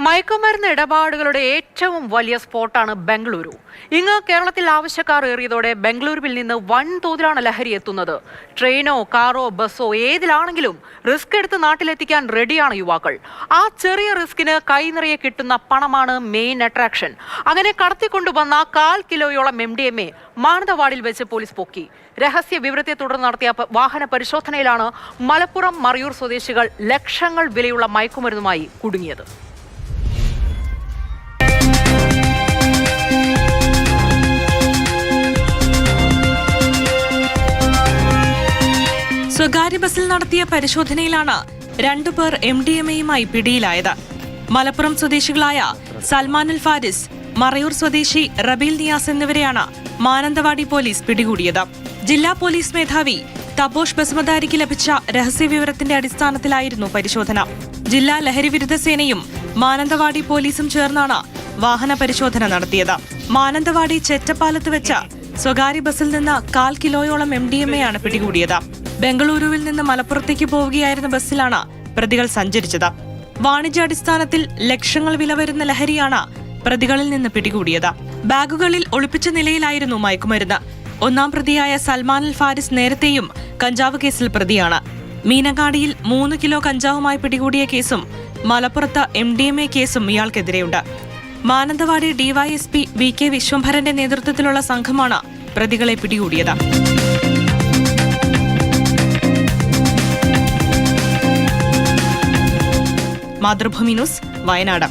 മയക്കുമരുന്ന് ഇടപാടുകളുടെ ഏറ്റവും വലിയ സ്പോട്ടാണ് ബംഗളൂരു. ഇങ്ങ് കേരളത്തിൽ ആവശ്യക്കാർ ഏറിയതോടെ ബംഗളൂരുവിൽ നിന്ന് വൻതോതിലാണ് ലഹരി എത്തുന്നത്. ട്രെയിനോ കാറോ ബസ്സോ ഏതിലാണെങ്കിലും റിസ്ക് എടുത്ത് നാട്ടിലെത്തിക്കാൻ റെഡിയാണ് യുവാക്കൾ. ആ ചെറിയ റിസ്കിന് കൈനിറയെ കിട്ടുന്ന പണമാണ് മെയിൻ അട്രാക്ഷൻ. അങ്ങനെ കടത്തിക്കൊണ്ടുവന്ന 1/4 കിലോയോളം MDMA മാനന്തവാടിയിൽ വെച്ച് പോലീസ് പൊക്കി. രഹസ്യ വിവരത്തെ തുടർന്ന് നടത്തിയ വാഹന പരിശോധനയിലാണ് മലപ്പുറം മറയൂർ സ്വദേശികൾ ലക്ഷങ്ങൾ വിലയുള്ള മയക്കുമരുന്നുമായി കുടുങ്ങിയത്. സ്വകാര്യ ബസ്സിൽ നടത്തിയ പരിശോധനയിലാണ് 2 പേർ MDMAയുമായി പിടിയിലായത്. മലപ്പുറം സ്വദേശികളായ സൽമാനുൽ ഫാരിസ്, മറയൂർ സ്വദേശി റബീൽ നിയാസ് എന്നിവരെയാണ് മാനന്തവാടി പോലീസ് പിടികൂടിയത്. ജില്ലാ പോലീസ് മേധാവി തപോഷ് ബസുമതാരിക്ക് ലഭിച്ച രഹസ്യവിവരത്തിന്റെ അടിസ്ഥാനത്തിലായിരുന്നു പരിശോധന. ജില്ലാ ലഹരിവിരുദ്ധ സേനയും മാനന്തവാടി പോലീസും ചേർന്നാണ് വാഹന പരിശോധന നടത്തിയത്. മാനന്തവാടി ചെറ്റപ്പാലത്ത് വെച്ച സ്വകാര്യ ബസ്സിൽ നിന്ന് 1/4 കിലോയോളം MDMAയാണ് പിടികൂടിയത്. ബംഗളൂരുവിൽ നിന്ന് മലപ്പുറത്തേക്ക് പോവുകയായിരുന്ന ബസ്സിലാണ് പ്രതികൾ സഞ്ചരിച്ചത്. വാണിജ്യാടിസ്ഥാനത്തിൽ ലക്ഷങ്ങൾ വില വരുന്ന ലഹരിയാണ് പ്രതികളിൽ നിന്ന് പിടികൂടിയത്. ബാഗുകളിൽ ഒളിപ്പിച്ച നിലയിലായിരുന്നു മയക്കുമരുന്ന്. 1-ാം പ്രതിയായ സൽമാനുൽ ഫാരിസ് നേരത്തെയും കഞ്ചാവ് കേസിൽ പ്രതിയാണ്. മീനങ്ങാടിയിൽ 3 കിലോ കഞ്ചാവുമായി പിടികൂടിയ കേസും മലപ്പുറത്ത് MDMA കേസും ഇയാൾക്കെതിരെയുണ്ട്. മാനന്തവാടി DYSP VK വിശ്വംഭരന്റെ നേതൃത്വത്തിലുള്ള സംഘമാണ് പ്രതികളെ പിടികൂടിയത്. മാതൃഭൂമി ന്യൂസ്, വയനാട്.